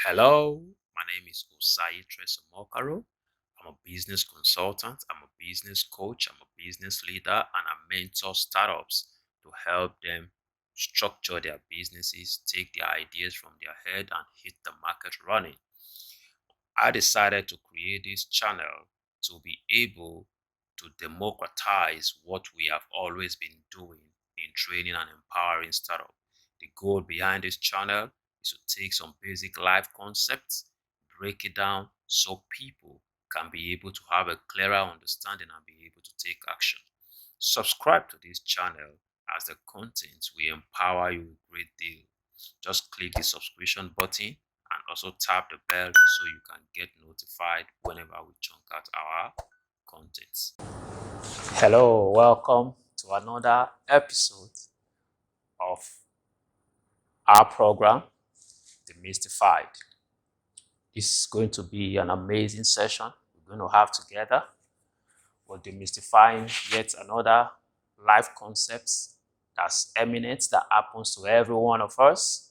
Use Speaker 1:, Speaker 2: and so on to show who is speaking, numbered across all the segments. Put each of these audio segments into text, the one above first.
Speaker 1: Hello, my name is Osayi Omokaro. I'm a business consultant, I'm a business coach, I'm a business leader, and I mentor startups to help them structure their businesses, take their ideas from their head, and hit the market running. I decided to create this channel to be able to democratize what we have always been doing in training and empowering startups. The goal behind this channel is to take some basic life concepts, break it down so people can be able to have a clearer understanding and be able to take action. Subscribe to this channel as the content will empower you a great deal. Just click the subscription button and also tap the bell so you can get notified whenever we chunk out our contents. Hello, welcome to another episode of our program, DeMystified. This is going to be an amazing session we're going to have together. We're demystifying yet another life concepts that's eminent, that happens to every one of us.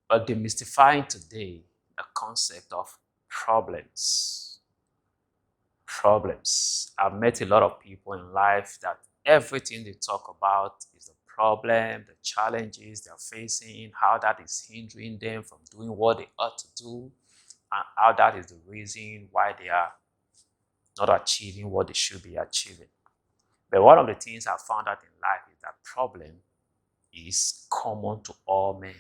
Speaker 1: But demystifying today the concept of problems. Problems. I've met a lot of people in life that everything they talk about is the problem, the challenges they're facing, how that is hindering them from doing what they ought to do, and how that is the reason why they are not achieving what they should be achieving. But one of the things I found out in life is that problem is common to all men.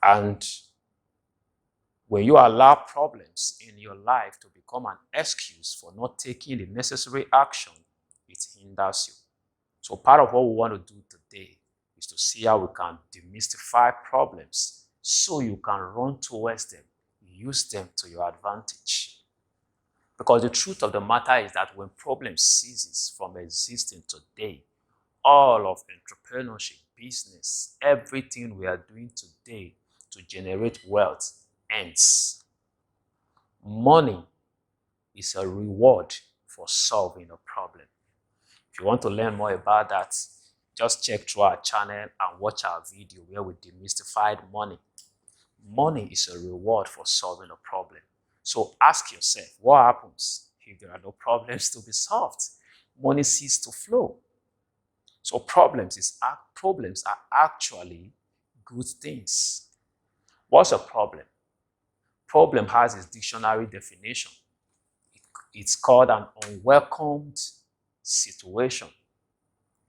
Speaker 1: And when you allow problems in your life to become an excuse for not taking the necessary action, it hinders you. So part of what we want to do today is to see how we can demystify problems so you can run towards them, use them to your advantage. Because the truth of the matter is that when problem ceases from existing today, all of entrepreneurship, business, everything we are doing today to generate wealth ends. Money is a reward for solving a problem. If you want to learn more about that, just check through our channel and watch our video where we demystified money. Money is a reward for solving a problem. So ask yourself, what happens if there are no problems to be solved? Money ceases to flow. So problems are actually good things. What's a problem? Problem has its dictionary definition. It's called an unwelcomed situation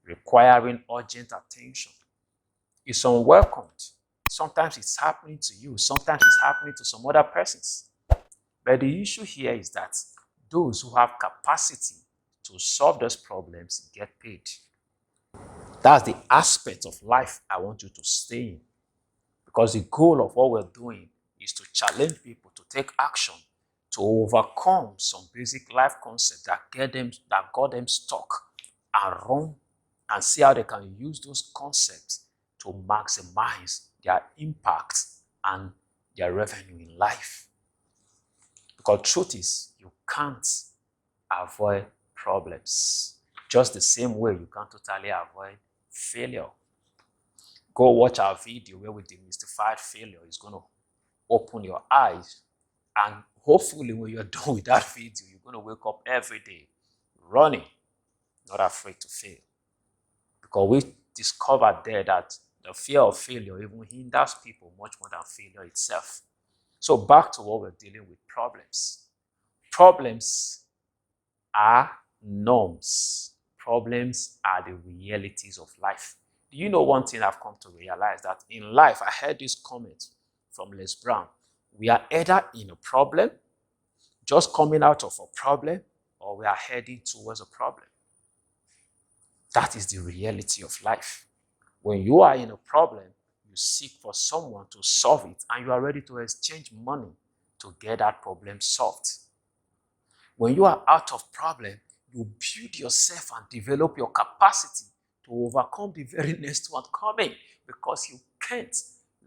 Speaker 1: requiring urgent attention. It's unwelcomed. Sometimes it's happening to you. Sometimes it's happening to some other persons. But the issue here is that those who have capacity to solve those problems get paid. That's the aspect of life I want you to stay in. Because the goal of what we're doing is to challenge people to take action to overcome some basic life concepts that got them stuck and run and see how they can use those concepts to maximize their impact and their revenue in life. Because truth is, you can't avoid problems. Just the same way you can't totally avoid failure. Go watch our video where we demystified failure. It's going to open your eyes. And hopefully when you're done with that video, you're going to wake up every day running, not afraid to fail. Because we discovered there that the fear of failure even hinders people much more than failure itself. So back to what we're dealing with, problems. Problems are norms. Problems are the realities of life. Do you know one thing I've come to realize? That in life, I heard this comment from Les Brown. We are either in a problem, just coming out of a problem, or we are heading towards a problem. That is the reality of life. When you are in a problem, you seek for someone to solve it, and you are ready to exchange money to get that problem solved. When you are out of problem, you build yourself and develop your capacity to overcome the very next one coming, because you can't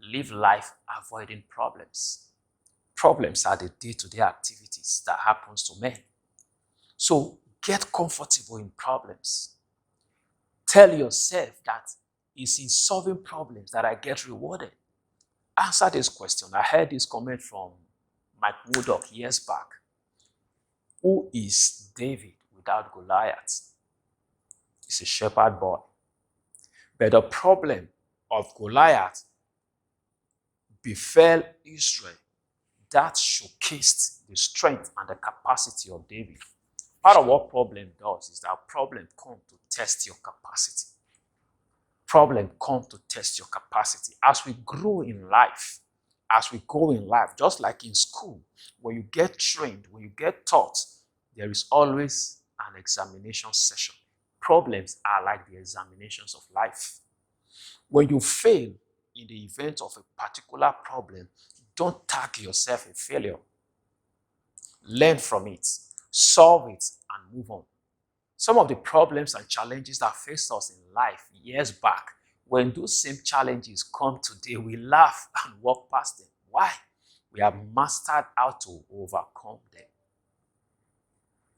Speaker 1: live life avoiding problems. Problems are the day-to-day activities that happens to men. So get comfortable in problems. Tell yourself that it's in solving problems that I get rewarded. answer this question. I heard this comment from Mike Murdoch years back. Who is David without Goliath? He's a shepherd boy. But the problem of Goliath befell Israel that showcased the strength and the capacity of David. Part of what problem does is that problem comes to test your capacity. Problem comes to test your capacity. As we grow in life, as we go in life, just like in school, when you get trained, when you get taught, there is always an examination session. Problems are like the examinations of life. When you fail in the event of a particular problem, don't tag yourself a failure. Learn from it, solve it, and move on. Some of the problems and challenges that faced us in life years back, when those same challenges come today, we laugh and walk past them. Why? We have mastered how to overcome them.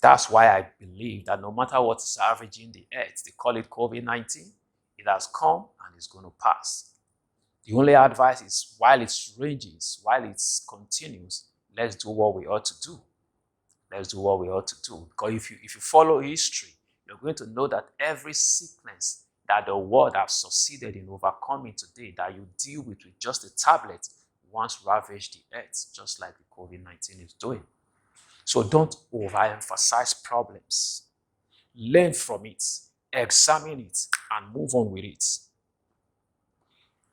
Speaker 1: That's why I believe that no matter what is ravaging the earth, they call it COVID-19, it has come and it's going to pass. The only advice is while it ranges, while it continues, let's do what we ought to do. Let's do what we ought to do. Because if you follow history, you're going to know that every sickness that the world has succeeded in overcoming today, that you deal with just a tablet, once ravaged the earth, just like the COVID-19 is doing. So don't overemphasize problems. Learn from it, examine it, and move on with it.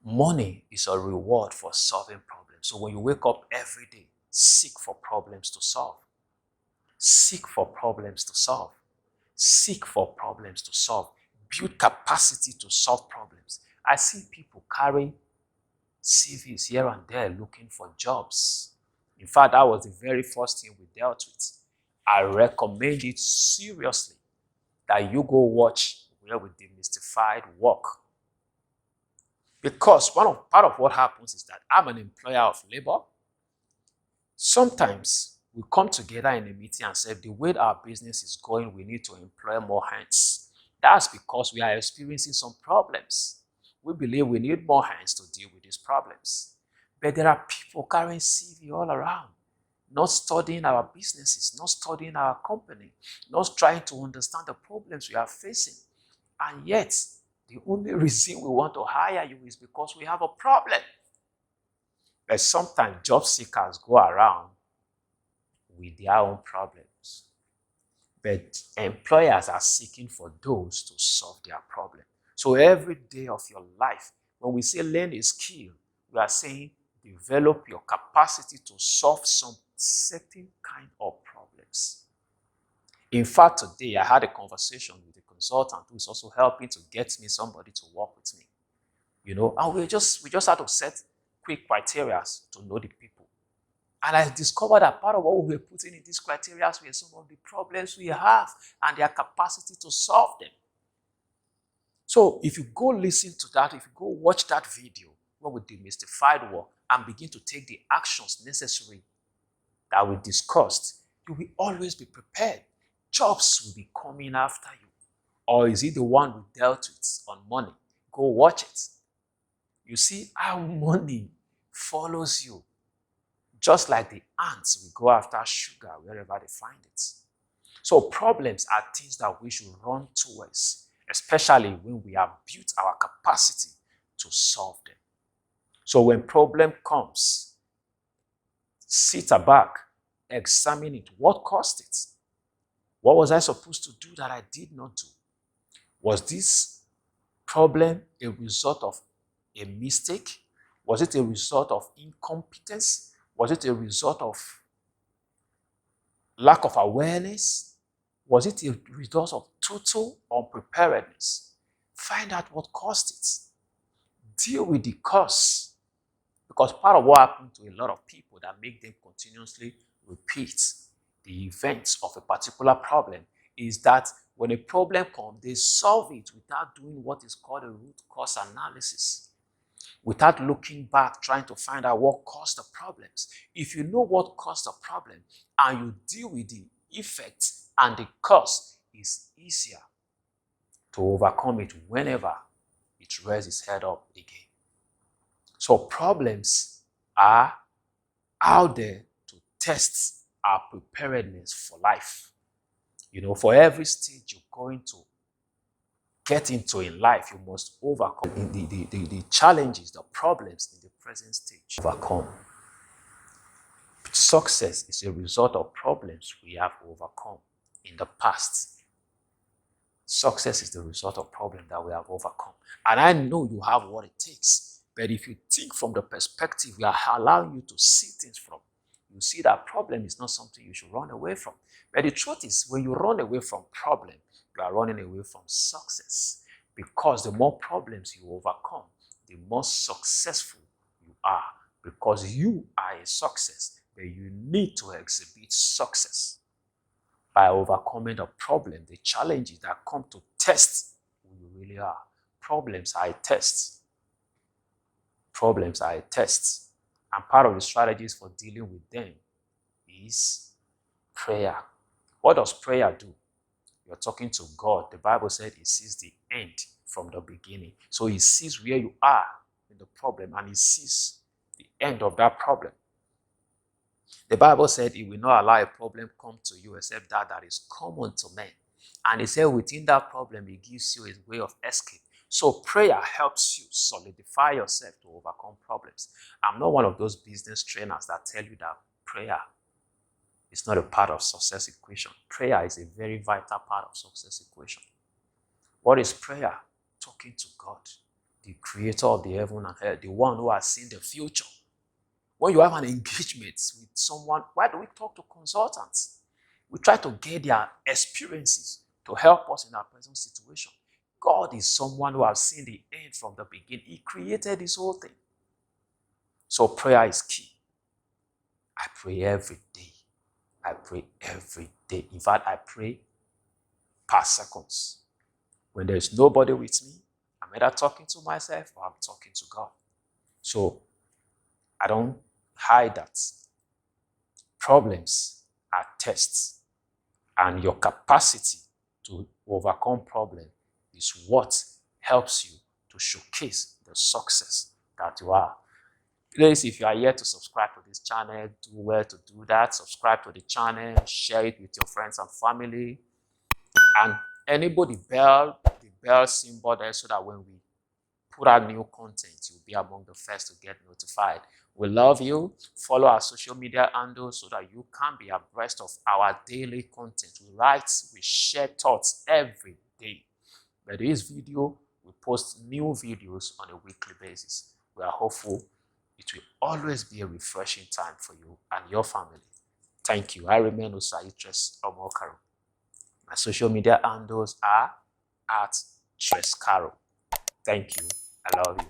Speaker 1: Money is a reward for solving problems. So when you wake up every day, seek for problems to solve. Seek for problems to solve. Seek for problems to solve. Build capacity to solve problems. I see people carry CVs here and there looking for jobs. In fact, that was the very first thing we dealt with. I recommend it seriously that you go watch where we DeMystified work. Because part of what happens is that I'm an employer of labor. Sometimes we come together in a meeting and say, the way our business is going, we need to employ more hands. That's because we are experiencing some problems. We believe we need more hands to deal with these problems. But there are people carrying CV all around, not studying our businesses, not studying our company, not trying to understand the problems we are facing. And yet, the only reason we want to hire you is because we have a problem. But sometimes job seekers go around with their own problems. But employers are seeking for those to solve their problem. So every day of your life, when we say learn a skill, we are saying develop your capacity to solve some certain kind of problems. In fact, today I had a conversation with a consultant who is also helping to get me somebody to work with me. And we just had to set quick criteria to know the people. And I discovered that part of what we were putting in these criteria were some of the problems we have and their capacity to solve them. So if you go listen to that, if you go watch that video where we DeMystified work and begin to take the actions necessary that we discussed, you will always be prepared. Jobs will be coming after you. Or is it the one we dealt with on money? Go watch it. You see how money follows you. Just like the ants will go after sugar wherever they find it. So problems are things that we should run towards, especially when we have built our capacity to solve them. So when problem comes, sit back, examine it. What caused it? What was I supposed to do that I did not do? Was this problem a result of a mistake? Was it a result of incompetence? Was it a result of lack of awareness? Was it a result of total unpreparedness? Find out what caused it. Deal with the cause. Because part of what happened to a lot of people that make them continuously repeat the events of a particular problem is that when a problem comes, they solve it without doing what is called a root cause analysis. Without looking back, trying to find out what caused the problems. If you know what caused the problem and you deal with the effects and the cause, it's easier to overcome it whenever it raises its head up again. So problems are out there to test our preparedness for life. You know, for every stage you're going to get into in life, you must overcome the challenges, the problems in the present stage. Overcome. Success is a result of problems we have overcome in the past. Success is the result of problems that we have overcome. And I know you have what it takes. But if you think from the perspective we are allowing you to see things from, you see that problem is not something you should run away from. But the truth is, when you run away from problem, you are running away from success. Because the more problems you overcome, the more successful you are. Because you are a success, but you need to exhibit success by overcoming the problem, the challenges that come to test who you really are. Problems are a test. Problems are a test. And part of the strategies for dealing with them is prayer. What does prayer do? You're talking to God. The Bible said He sees the end from the beginning. So He sees where you are in the problem and He sees the end of that problem. The Bible said He will not allow a problem come to you except that is common to men. And He said within that problem, He gives you a way of escape. So prayer helps you solidify yourself to overcome problems. I'm not one of those business trainers that tell you that prayer is not a part of success equation. Prayer is a very vital part of success equation. What is prayer? Talking to God, the creator of the heaven and earth, the one who has seen the future. When you have an engagement with someone, why do we talk to consultants? We try to get their experiences to help us in our present situation. God is someone who has seen the end from the beginning. He created this whole thing. So prayer is key. I pray every day. I pray every day. In fact, I pray per seconds. When there's nobody with me, I'm either talking to myself or I'm talking to God. So I don't hide that. Problems are tests. And your capacity to overcome problems is what helps you to showcase the success that you are. Please, if you are yet to subscribe to this channel, do well to do that. Subscribe to the channel, share it with your friends and family. And enable the bell symbol there so that when we put out new content, you'll be among the first to get notified. We love you. Follow our social media handles so that you can be abreast of our daily content. We write, we share thoughts every day. But this video, we post new videos on a weekly basis. We are hopeful it will always be a refreshing time for you and your family. Thank you. I remain Osayi Omokaro. My social media handles are at Treskaro. Thank you. I love you.